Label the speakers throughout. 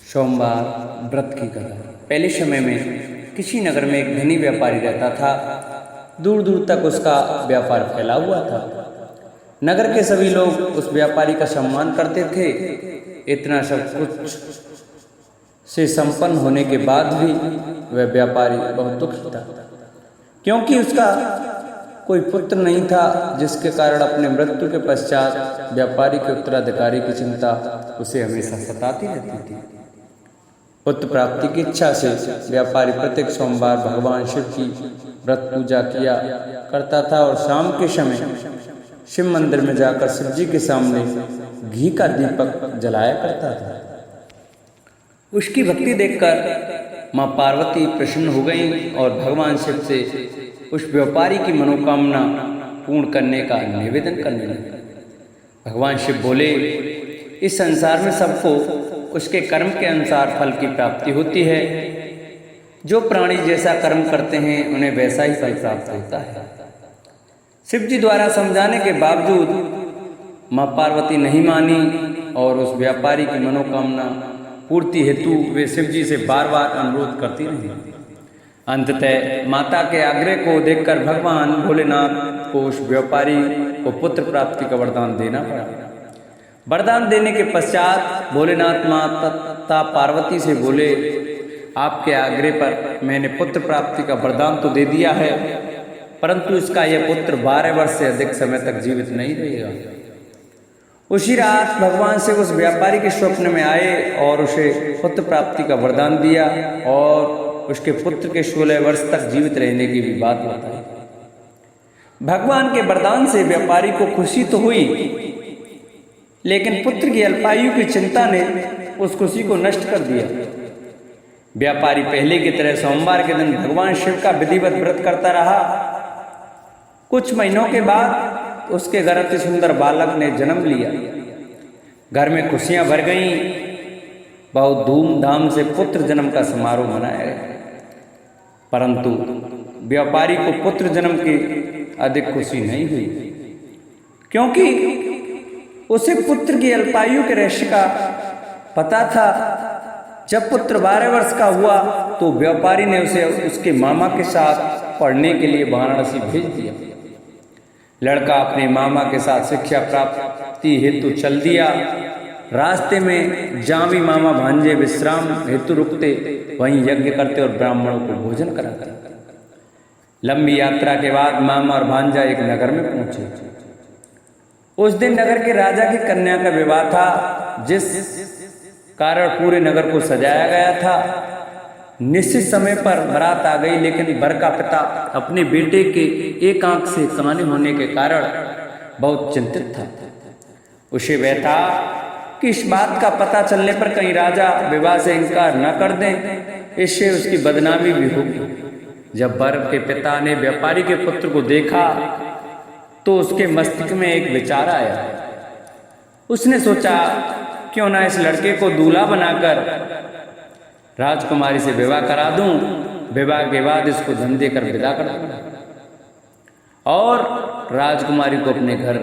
Speaker 1: सोमवार व्रत की कथा। पहले समय में किसी नगर में एक धनी व्यापारी रहता था। दूर दूर तक उसका व्यापार फैला हुआ था। नगर के सभी लोग उस व्यापारी का सम्मान करते थे। इतना सब कुछ से संपन्न होने के बाद भी वह व्यापारी बहुत दुखी था, क्योंकि उसका कोई पुत्र नहीं था, जिसके कारण अपने मृत्यु के पश्चात व्यापारी के उत्तराधिकारी की चिंता उसे हमेशा सताती रहती थी। पुत्र प्राप्ति की इच्छा से व्यापारी प्रत्येक सोमवार भगवान शिव की व्रत पूजा किया करता था और शाम के समय शिव मंदिर में जाकर शिव जी के सामने घी का दीपक जलाया करता था। उसकी भक्ति देखकर माँ पार्वती प्रसन्न हो गईं और भगवान शिव से उस व्यापारी की मनोकामना पूर्ण करने का निवेदन करने लगे। भगवान शिव बोले, इस संसार में सबको उसके कर्म के अनुसार फल की प्राप्ति होती है। जो प्राणी जैसा कर्म करते हैं उन्हें वैसा ही फल प्राप्त होता है। शिव जी द्वारा समझाने के बावजूद माँ पार्वती नहीं मानी और उस व्यापारी की मनोकामना पूर्ति हेतु वे शिव जी से बार बार अनुरोध करती रही। अंततः माता के आग्रह को देखकर भगवान भोलेनाथ को उस व्यापारी को पुत्र प्राप्ति का वरदान देना पड़ा। वरदान देने के पश्चात भोलेनाथ माता पार्वती से बोले, आपके आग्रह पर मैंने पुत्र प्राप्ति का वरदान तो दे दिया है, परंतु इसका यह पुत्र 12 वर्ष से अधिक समय तक जीवित नहीं रहेगा। उसी रात भगवान से उस व्यापारी के स्वप्न में आए और उसे पुत्र प्राप्ति का वरदान दिया और उसके पुत्र के 16 वर्ष तक जीवित रहने की भी बात बताई। भगवान के वरदान से व्यापारी को खुशी तो हुई, लेकिन पुत्र की अल्पायु की चिंता ने उस खुशी को नष्ट कर दिया। व्यापारी पहले की तरह सोमवार के दिन भगवान शिव का विधिवत व्रत करता रहा। कुछ महीनों के बाद उसके घर अति सुंदर बालक ने जन्म लिया। घर में खुशियां भर गईं। बहुत धूमधाम से पुत्र जन्म का समारोह मनाया गया, परंतु व्यापारी को पुत्र जन्म की अधिक खुशी नहीं हुई, क्योंकि उसे पुत्र की अल्पायु के रहस्य का पता था। जब पुत्र 12 वर्ष का हुआ तो व्यापारी ने उसे उसके मामा के साथ पढ़ने के लिए वाराणसी भेज दिया। लड़का अपने मामा के साथ शिक्षा प्राप्ति हेतु चल दिया। रास्ते में जहाँ भी मामा भांजे विश्राम हेतु रुकते, वहीं यज्ञ करते और ब्राह्मणों को भोजन कराते। लंबी यात्रा के बाद मामा और भांजा एक नगर में पहुंचे। उस दिन नगर के राजा की कन्या का विवाह था, जिस कारण पूरे नगर को सजाया गया था। निश्चित समय पर बारात आ गई, लेकिन वर का पिता अपने बेटे के एक आंख से काने होने के कारण बहुत चिंतित था। उसे वह था कि इस बात का पता चलने पर कहीं राजा विवाह से इनकार न कर दें, इससे उसकी बदनामी भी होगी। जब वर के पिता ने व्यापारी के पुत्र को देखा तो उसके मस्तिष्क में एक विचार आया। उसने सोचा, क्यों ना इस लड़के को दूल्हा बनाकर राजकुमारी से विवाह करा दूं। विवाह के बाद इसको धन देकर विदा कर दूं और राजकुमारी को अपने घर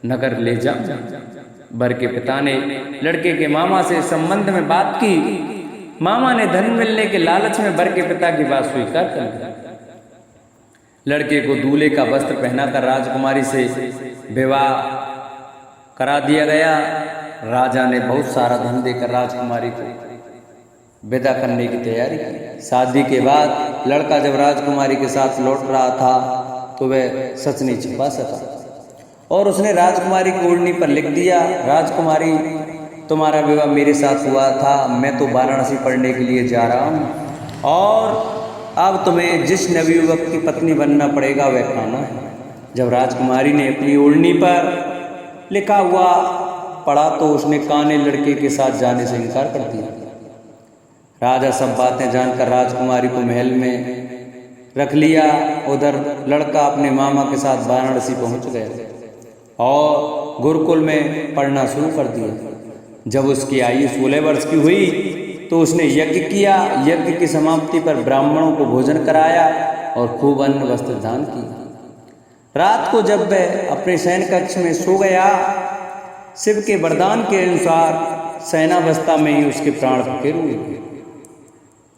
Speaker 1: नगर ले जाऊं। वर के पिता ने लड़के के मामा से संबंध में बात की। मामा ने धन मिलने के लालच में वर के पिता की बात स्वीकार कर ली। लड़के को दूल्हे का वस्त्र पहनाकर राजकुमारी से विवाह करा दिया गया। राजा ने बहुत सारा धन देकर राजकुमारी को विदा करने की तैयारी की। शादी के बाद लड़का जब राजकुमारी के साथ लौट रहा था तो वह सच नहीं छिपा सका और उसने राजकुमारी की ओढ़नी पर लिख दिया, राजकुमारी तुम्हारा विवाह मेरे साथ हुआ था, मैं तो वाराणसी पढ़ने के लिए जा रहा हूँ और अब तुम्हें जिस नवयुवक की पत्नी बनना पड़ेगा वह खाना है। जब राजकुमारी ने अपनी ओढ़नी पर लिखा हुआ पढ़ा तो उसने काने लड़के के साथ जाने से इनकार कर दिया। राजा सब बातें जानकर राजकुमारी को महल में रख लिया। उधर लड़का अपने मामा के साथ वाराणसी पहुंच गया और गुरुकुल में पढ़ना शुरू कर दिया। जब उसकी आयु 16 वर्ष की हुई तो उसने यज्ञ किया। यज्ञ की समाप्ति पर ब्राह्मणों को भोजन कराया और खूब अन्न वस्त्र दान किया। रात को जब वह अपने शयन कक्ष में सो गया, शिव के वरदान के अनुसार शयनावस्था में ही उसके प्राण फकीर हुए।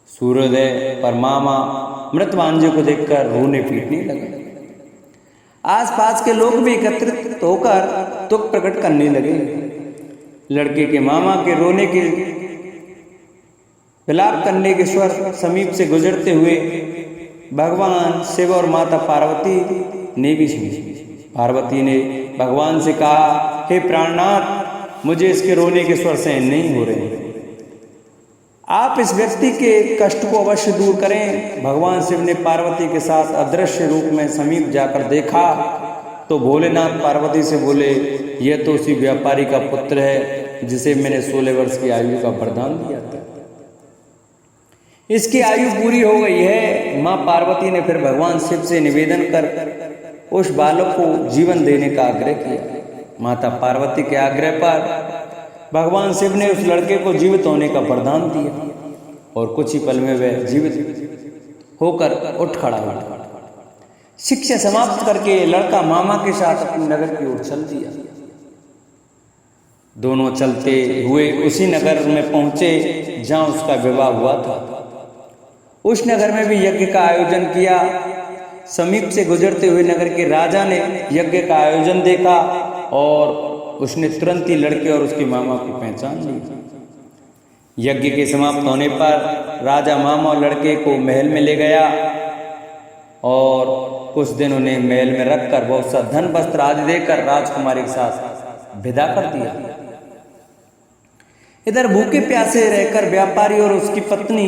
Speaker 1: सूर्योदय पर मामा मृत भांजे को देखकर रोने पीटने लगे। आसपास के लोग भी एकत्रित होकर दुख प्रकट करने लगे। लड़के के मामा के रोने के विलाप करने के स्वर समीप से गुजरते हुए भगवान शिव और माता पार्वती ने भी सुनी। पार्वती ने भगवान से कहा, हे प्राणनाथ, मुझे इसके रोने के स्वर सहन नहीं हो रहे, आप इस व्यक्ति के कष्ट को अवश्य दूर करें। भगवान शिव ने पार्वती के साथ अदृश्य रूप में समीप जाकर देखा तो भोलेनाथ पार्वती से बोले, यह तो उसी व्यापारी का पुत्र है जिसे मैंने 16 वर्ष की आयु का वरदान दिया था। इसकी आयु पूरी हो गई है। माँ पार्वती ने फिर भगवान शिव से निवेदन कर उस बालक को जीवन देने का आग्रह किया। माता पार्वती के आग्रह पर भगवान शिव ने उस लड़के को जीवित होने का वरदान दिया और कुछ ही पल में वह जीवित होकर उठ खड़ा हुआ। शिक्षा समाप्त करके लड़का मामा के साथ अपने नगर की ओर चल दिया। दोनों चलते हुए उसी नगर में पहुंचे जहां उसका विवाह हुआ था। उस नगर में भी यज्ञ का आयोजन किया। समीप से गुजरते हुए नगर के राजा ने यज्ञ का आयोजन देखा और उसने तुरंत ही लड़के और उसके मामा की पहचान ली। यज्ञ के समाप्त होने पर राजा मामा और लड़के को महल में ले गया और कुछ दिन उन्हें महल में रखकर बहुत सा धन वस्त्र आदि देकर राजकुमारी के साथ विदा कर दिया। इधर भूखे प्यासे रहकर व्यापारी और उसकी पत्नी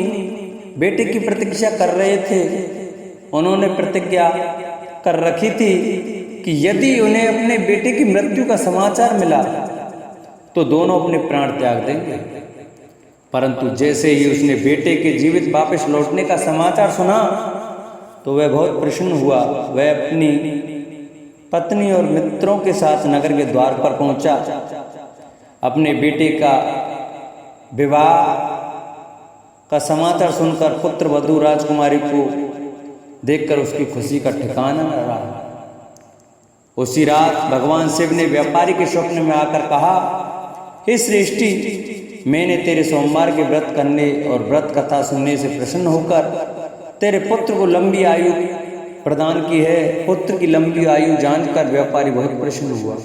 Speaker 1: बेटे की प्रतीक्षा कर रहे थे। उन्होंने प्रतिज्ञा कर रखी थी कि यदि उन्हें अपने बेटे की मृत्यु का समाचार मिला तो दोनों अपने प्राण त्याग देंगे। परंतु जैसे ही उसने बेटे के जीवित वापस लौटने का समाचार सुना तो वह बहुत प्रसन्न हुआ। वह अपनी पत्नी और मित्रों के साथ नगर के द्वार पर पहुंचा। अपने बेटे का विवाह का समाचार सुनकर पुत्र वधू राजकुमारी को देखकर उसकी खुशी का ठिकाना न रहा। उसी रात भगवान शिव ने व्यापारी के स्वप्न में आकर कहा, हे श्रेष्ठी, मैंने तेरे सोमवार के व्रत करने और व्रत कथा सुनने से प्रसन्न होकर तेरे पुत्र को लंबी आयु प्रदान की है। पुत्र की लंबी आयु जानकर व्यापारी बहुत प्रसन्न हुआ।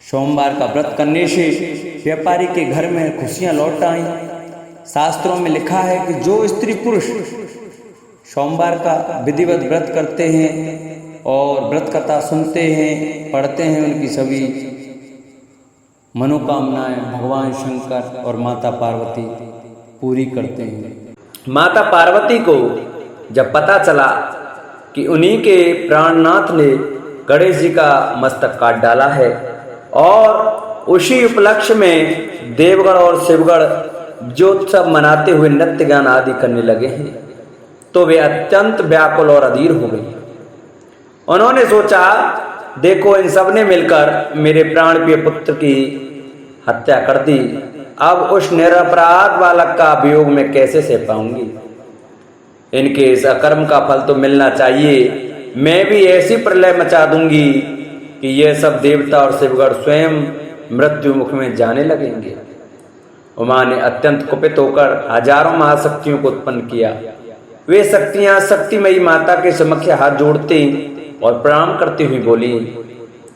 Speaker 1: सोमवार का व्रत करने से व्यापारी के घर में खुशियां लौट आईं। शास्त्रों में लिखा है कि जो स्त्री पुरुष सोमवार का विधिवत व्रत करते हैं और व्रत कथा सुनते हैं, पढ़ते हैं, उनकी सभी मनोकामनाएं भगवान शंकर और माता पार्वती पूरी करते हैं। माता पार्वती को जब पता चला कि उन्हीं के प्राणनाथ ने गणेश जी का मस्तक काट डाला है और उसी उपलक्ष्य में देवगण और शिवगण ज्योत्सव मनाते हुए नृत्य गान आदि करने लगे हैं, तो वे अत्यंत व्याकुल और अधीर हो गई। उन्होंने सोचा, देखो, इन सब ने मिलकर मेरे प्राण प्रिय पुत्र की हत्या कर दी। अब उस निरपराध बालक का वियोग में कैसे सह पाऊंगी? इनके इस अकर्म का फल तो मिलना चाहिए। मैं भी ऐसी प्रलय मचा दूंगी कि यह सब देवता और शिवगण स्वयं मृत्यु मुख में जाने लगेंगे। उमा ने अत्यंत कुपित होकर हजारों महाशक्तियों को उत्पन्न किया। वे शक्तियां शक्तिमयी माता के समक्ष हाथ जोड़ते और प्रणाम करती हुई बोली,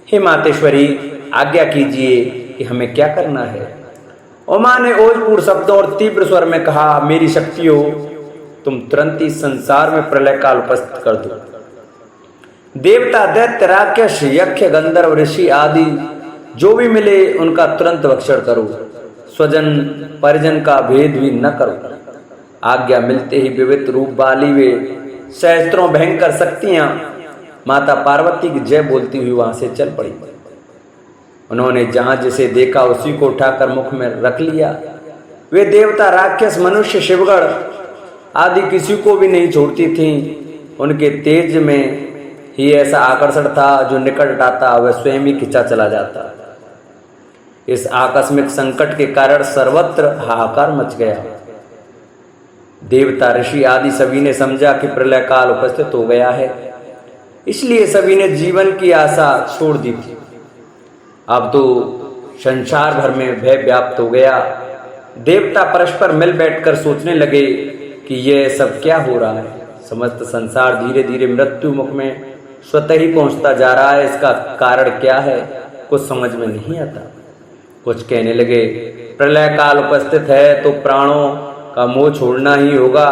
Speaker 1: हे मातेश्वरी, आज्ञा कीजिए कि हमें क्या करना है। उमा ने ओजपूर्ण शब्दों और तीव्र स्वर में कहा, मेरी शक्तियों, तुम तुरंत ही संसार में प्रलय काल उपस्थित कर दो। देवता, दैत्य, राक्षस, यक्ष, गंधर्व, ऋषि आदि जो भी मिले उनका तुरंत भक्षण करो। स्वजन परिजन का भेद भी न करो। आज्ञा मिलते ही विविध रूप वाली वे सहस्त्रों भयंकर शक्तियां माता पार्वती की जय बोलती हुई वहां से चल पड़ी। उन्होंने जहां जिसे देखा उसी को उठाकर मुख में रख लिया। वे देवता, राक्षस, मनुष्य, शिवगण आदि किसी को भी नहीं छोड़ती थीं। उनके तेज में ही ऐसा आकर्षण था जो निकट आता वह स्वयं ही खिंचा चला जाता। इस आकस्मिक संकट के कारण सर्वत्र हाहाकार मच गया। देवता, ऋषि आदि सभी ने समझा कि प्रलय काल उपस्थित हो गया है, इसलिए सभी ने जीवन की आशा छोड़ दी थी। अब तो संसार भर में भय व्याप्त हो गया। देवता परस्पर मिल बैठकर सोचने लगे कि यह सब क्या हो रहा है। समस्त संसार धीरे धीरे मृत्यु मुख में स्वतः ही पहुंचता जा रहा है। इसका कारण क्या है, कुछ समझ में नहीं आता। कुछ कहने लगे, प्रलय काल उपस्थित है तो प्राणों का मोह छोड़ना ही होगा,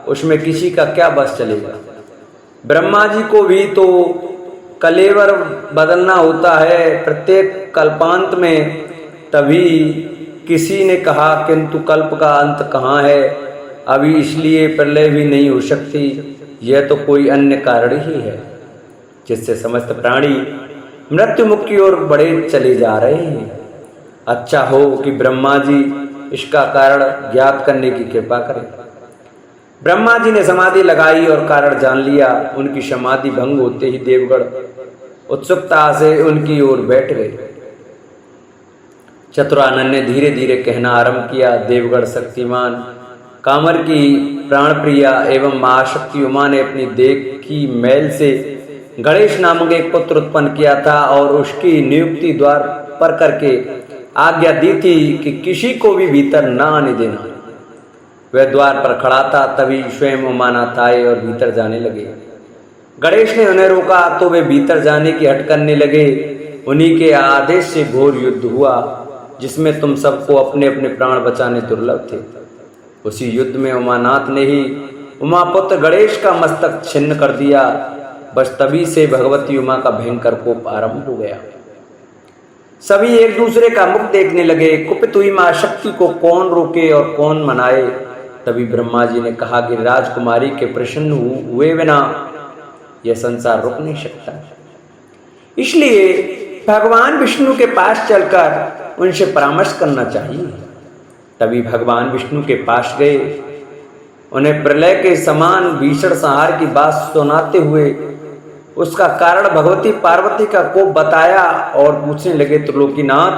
Speaker 1: उसमें किसी का क्या बस चलेगा। ब्रह्मा जी को भी तो कलेवर बदलना होता है प्रत्येक कल्पांत में। तभी किसी ने कहा, किंतु कल्प का अंत कहाँ है अभी, इसलिए प्रलय भी नहीं हो सकती। यह तो कोई अन्य कारण ही है जिससे समस्त प्राणी मृत्यु मुख की ओर बढ़े चले जा रहे हैं। अच्छा हो कि ब्रह्मा जी इसका कारण ज्ञात करने की कृपा करें। ब्रह्मा जी ने समाधि लगाई और कारण जान लिया। उनकी समाधि भंग होते ही देवगण उत्सुकता से उनकी ओर बैठ गए। चतुरानन ने धीरे धीरे कहना आरंभ किया, देवगण शक्तिमान कामर की प्राणप्रिया एवं महाशक्ति उमा ने अपनी देह की मैल से गणेश नामक एक पुत्र उत्पन्न किया था और उसकी नियुक्ति द्वार पर करके आज्ञा दी थी कि किसी को भी भीतर न आने देना। वह द्वार पर खड़ा था, तभी स्वयं उमानाथ आए और भीतर जाने लगे। गणेश ने उन्हें रोका तो वे भीतर जाने की हट करने लगे। उन्हीं के आदेश से घोर युद्ध हुआ जिसमें तुम सबको अपने अपने प्राण बचाने दुर्लभ थे। उसी युद्ध में उमानाथ ने ही उमापुत्र गणेश का मस्तक छिन्न कर दिया। बस तभी से भगवती उमा का भयंकर कोप आरंभ हो गया। सभी एक दूसरे का मुख देखने लगे। कुपित हुई मां शक्ति को कौन रोके और कौन मनाए। तभी ब्रह्मा जी ने कहा कि राजकुमारी के प्रसन्न हुए बिना यह संसार रुक नहीं सकता, इसलिए भगवान विष्णु के पास चलकर उनसे परामर्श करना चाहिए। तभी भगवान विष्णु के पास गए। उन्हें प्रलय के समान भीषण संहार की बात सुनाते हुए उसका कारण भगवती पार्वती का कोप बताया और पूछने लगे, त्रिलोकीनाथ,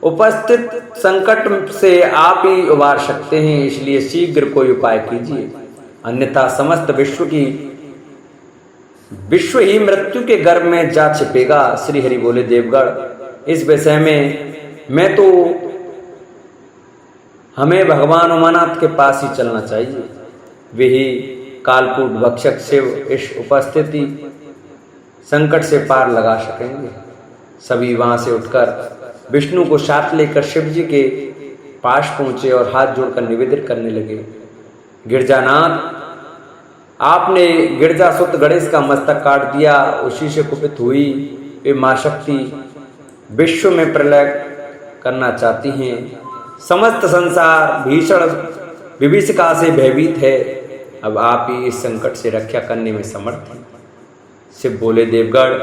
Speaker 1: उपस्थित संकट से आप ही उबार सकते हैं, इसलिए शीघ्र कोई उपाय कीजिए, अन्यथा समस्त विश्व ही मृत्यु के गर्भ में जा छिपेगा। श्री हरि बोले, देवगण, इस विषय में मैं तो हमें भगवान उमानाथ के पास ही चलना चाहिए। वे ही कालकूट भक्षक शिव इस उपस्थिति संकट से पार लगा सकेंगे। सभी वहां से उठकर विष्णु को साथ लेकर शिव जी के पास पहुंचे और हाथ जोड़कर निवेदन करने लगे, गिरजानाथ, आपने गिरजासुत गणेश का मस्तक काट दिया। उसी से कुपित हुई वे मां शक्ति विश्व में प्रलय करना चाहती हैं। समस्त संसार भीषण विभीषिका से भयभीत है। अब आप ही इस संकट से रक्षा करने में समर्थ हैं। शिव बोले, देवगण,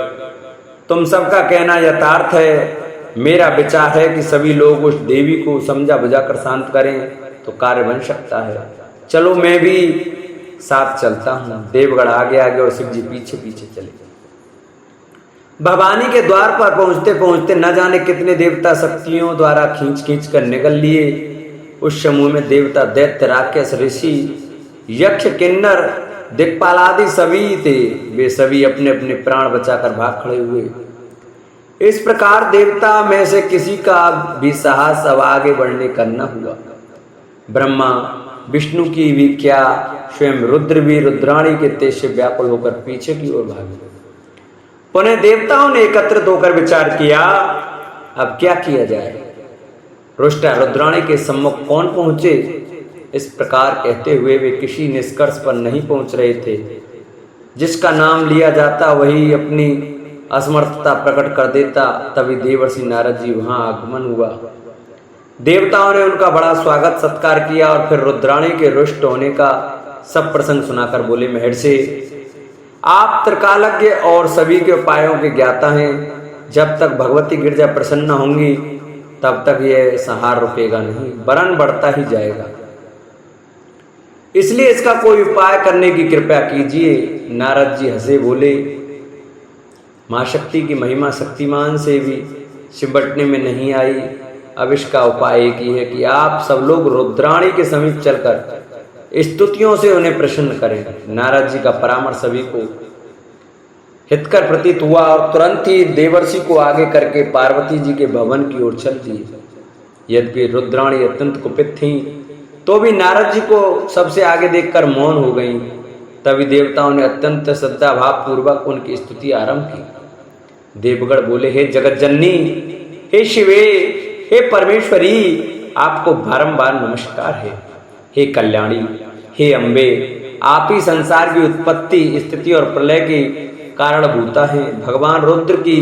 Speaker 1: तुम सबका कहना यथार्थ है। मेरा विचार है कि सभी लोग उस देवी को समझा बुझाकर शांत करें तो कार्य बन सकता है। चलो मैं भी साथ चलता हूँ। देवगण आगे आगे और शिव जी पीछे पीछे चले। भवानी के द्वार पर पहुंचते पहुंचते न जाने कितने देवता शक्तियों द्वारा खींच खींच कर निकल लिए। उस समूह में देवता, दैत्य, राक्षस, ऋषि, यक्ष, किन्नर, दिक्पाल आदि सभी थे। वे सभी अपने अपने प्राण बचाकर भाग खड़े हुए। इस प्रकार देवता में से किसी का भी साहस अब आगे बढ़ने का न हुआ। ब्रह्मा विष्णु की भी क्या, स्वयं रुद्र भी रुद्राणी के तेज से व्याकुल होकर पीछे की ओर भागे। पुनः देवताओं ने एकत्रित होकर विचार किया, अब क्या किया जाए। रुष्टा रुद्राणी के सम्मुख कौन पहुंचे। इस प्रकार कहते हुए वे किसी निष्कर्ष पर नहीं पहुंच रहे थे। जिसका नाम लिया जाता वही अपनी असमर्थता प्रकट कर देता। तभी देवर्षि नारद जी वहां आगमन हुआ। देवताओं ने उनका बड़ा स्वागत सत्कार किया और फिर रुद्राणी के रुष्ट होने का सब प्रसंग सुनाकर बोले, महर्षि, आप त्रिकालज्ञ और सभी के उपायों के ज्ञाता हैं। जब तक भगवती गिरजा प्रसन्न होंगी तब तक यह संहार रुकेगा नहीं, वरन बढ़ता ही जाएगा। इसलिए इसका कोई उपाय करने की कृपा कीजिए। नारद जी हंसे बोले, मां शक्ति की महिमा शक्तिमान से भी सिमटने में नहीं आई। अब इसका उपाय एक ही है कि आप सब लोग रुद्राणी के समीप चलकर स्तुतियों से उन्हें प्रसन्न करें। नारद जी का परामर्श सभी को हितकर प्रतीत हुआ और तुरंत ही देवर्षि को आगे करके पार्वती जी के भवन की ओर चल दिए। यद्यपि रुद्राणी अत्यंत कुपित थीं, तो भी नारद जी को सबसे आगे देखकर मौन हो गईं। तभी देवताओं ने अत्यंत श्रद्धा भाव पूर्वक उनकी स्तुति आरंभ की। देवगण बोले, हे जगत जननी, हे शिवे, हे परमेश्वरी, आपको बारंबार नमस्कार है। हे कल्याणी, हे अम्बे, आप ही संसार की उत्पत्ति, स्थिति और प्रलय की कारणभूता हैं। भगवान रुद्र की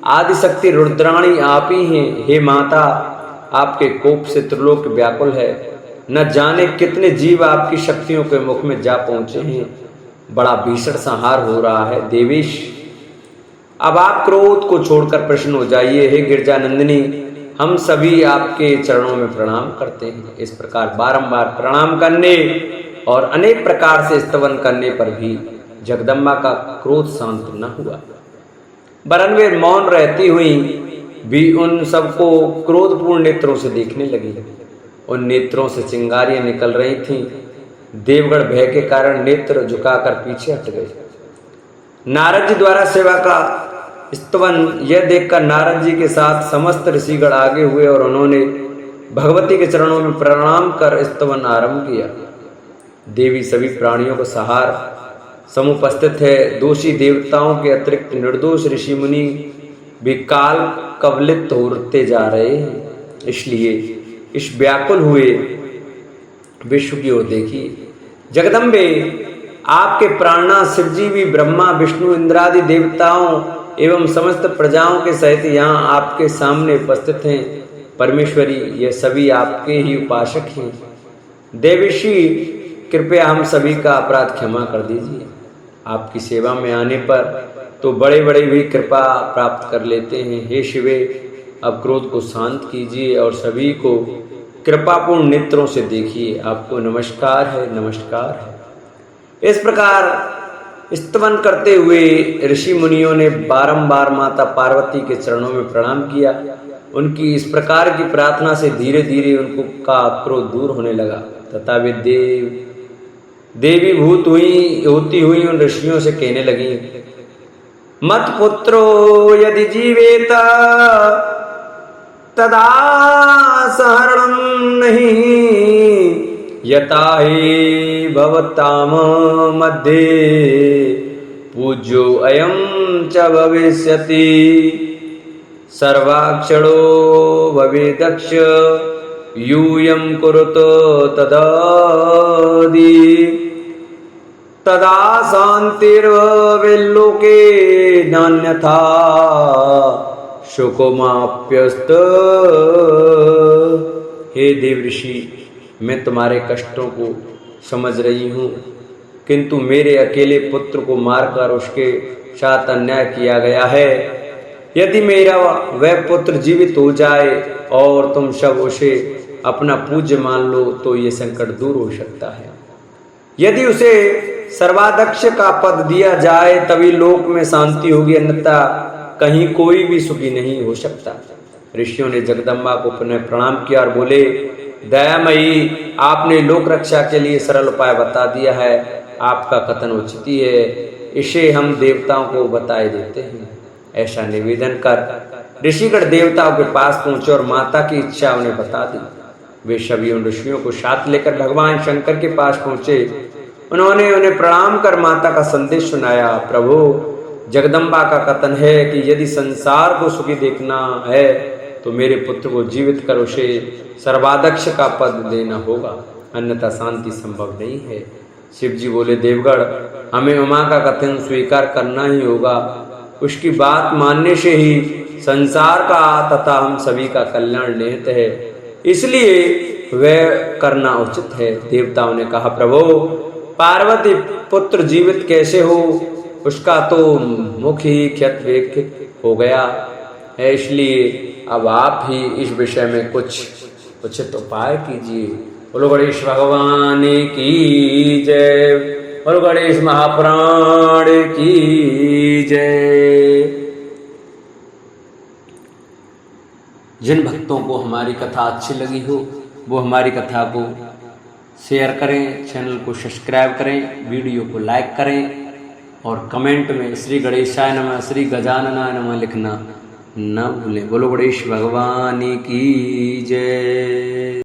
Speaker 1: आदि शक्ति रुद्राणी आप ही हैं। हे माता, आपके कोप से त्रिलोक व्याकुल है। न जाने कितने जीव आपकी शक्तियों के मुख में जा पहुंचे हैं। बड़ा भीषण संहार हो रहा है। देवेश, अब आप क्रोध को छोड़कर प्रसन्न हो जाइए। हे गिरजानंदिनी, हम सभी आपके चरणों में प्रणाम करते हैं। इस प्रकार बारंबार प्रणाम करने और अनेक प्रकार से स्तवन करने पर भी जगदम्बा का क्रोध शांत न हुआ। वरन वे मौन रहती हुई भी उन सबको क्रोधपूर्ण नेत्रों से देखने लगी। उन नेत्रों से चिंगारियां निकल रही थीं। देवगण भय के कारण नेत्र झुकाकर पीछे हट गए। नारद जी द्वारा सेवा का स्तवन यह देखकर नारद जी के साथ समस्त ऋषिगण आगे हुए और उन्होंने भगवती के चरणों में प्रणाम कर स्तवन आरंभ किया। देवी सभी प्राणियों को सहार समुपस्थित है। दोषी देवताओं के अतिरिक्त निर्दोष ऋषि मुनि भी काल कवलित होते जा रहे हैं। इसलिए इस व्याकुल हुए विश्व की ओर देखिए। जगदम्बे, आपके प्राणनाथ शिवजी भी ब्रह्मा विष्णु इंद्रादि देवताओं एवं समस्त प्रजाओं के सहित यहाँ आपके सामने उपस्थित हैं। परमेश्वरी, ये सभी आपके ही उपासक हैं। देवीशी, कृपया हम सभी का अपराध क्षमा कर दीजिए। आपकी सेवा में आने पर तो बड़े बड़े भी कृपा प्राप्त कर लेते हैं। हे शिवे, अब क्रोध को शांत कीजिए और सभी को कृपापूर्ण नेत्रों से देखिए। आपको नमस्कार है, नमस्कार है। इस प्रकार स्तवन करते हुए ऋषि मुनियों ने बारंबार माता पार्वती के चरणों में प्रणाम किया। उनकी इस प्रकार की प्रार्थना से धीरे धीरे उनको का क्रोध दूर होने लगा तथा वे देवीभूत होती हुई उन ऋषियों से कहने लगी, मत पुत्रो यदि जीवेत तदा सहरणम नहीं यथा हि भवताम मध्ये पूज्यो अयं च भविष्यति सर्वाक्षरो भवेदक्ष यूयं कुरुतो तदादि तदा शान्तिर्विल्लोके नान्यथा शोकोमाप्यस्त। हे देवऋषि, मैं तुम्हारे कष्टों को समझ रही हूँ, किंतु मेरे अकेले पुत्र को मारकर उसके साथ अन्याय किया गया है। यदि मेरा वह पुत्र जीवित हो जाए और तुम सब उसे अपना पूज्य मान लो तो ये संकट दूर हो सकता है। यदि उसे सर्वाध्यक्ष का पद दिया जाए तभी लोक में शांति होगी, अन्यथा कहीं कोई भी सुखी नहीं हो सकता। ऋषियों ने जगदम्बा को पुनः प्रणाम किया और बोले, दयामयी, आपने लोक रक्षा के लिए सरल उपाय बता दिया है। आपका कथन उचित ही है, इसे हम देवताओं को बताए देते हैं। ऐसा निवेदन कर ऋषिगण देवताओं के पास पहुंचे और माता की इच्छा उन्हें बता दी। वे सभी उन ऋषियों को साथ लेकर भगवान शंकर के पास पहुंचे। उन्होंने उन्हें प्रणाम कर माता का संदेश सुनाया। प्रभु, जगदम्बा का कथन है कि यदि संसार को सुखी देखना है तो मेरे पुत्र को जीवित कर उसे सर्वाध्यक्ष का पद देना होगा, अन्यथा शांति संभव नहीं है। शिव जी बोले, देवगण, हमें उमा का कथन स्वीकार करना ही होगा। उसकी बात मानने से ही संसार का तथा हम सभी का कल्याण निहित है, इसलिए वह करना उचित है। देवताओं ने कहा, प्रभु, पार्वती पुत्र जीवित कैसे हो? उसका तो मुख ही क्षत विक्षत हो गया है, इसलिए अब आप ही इस विषय में कुछ उचित उपाय कीजिए। बोलो गणेश भगवान की जय, बोलो गणेश महापुराण की जय। जिन भक्तों को हमारी कथा अच्छी लगी हो वो हमारी कथा को शेयर करें, चैनल को सब्सक्राइब करें, वीडियो को लाइक करें और कमेंट में श्री गणेशाय नमः, श्री गजाननाय नमः लिखना न भूलें। बोलो गणेश भगवान की जय।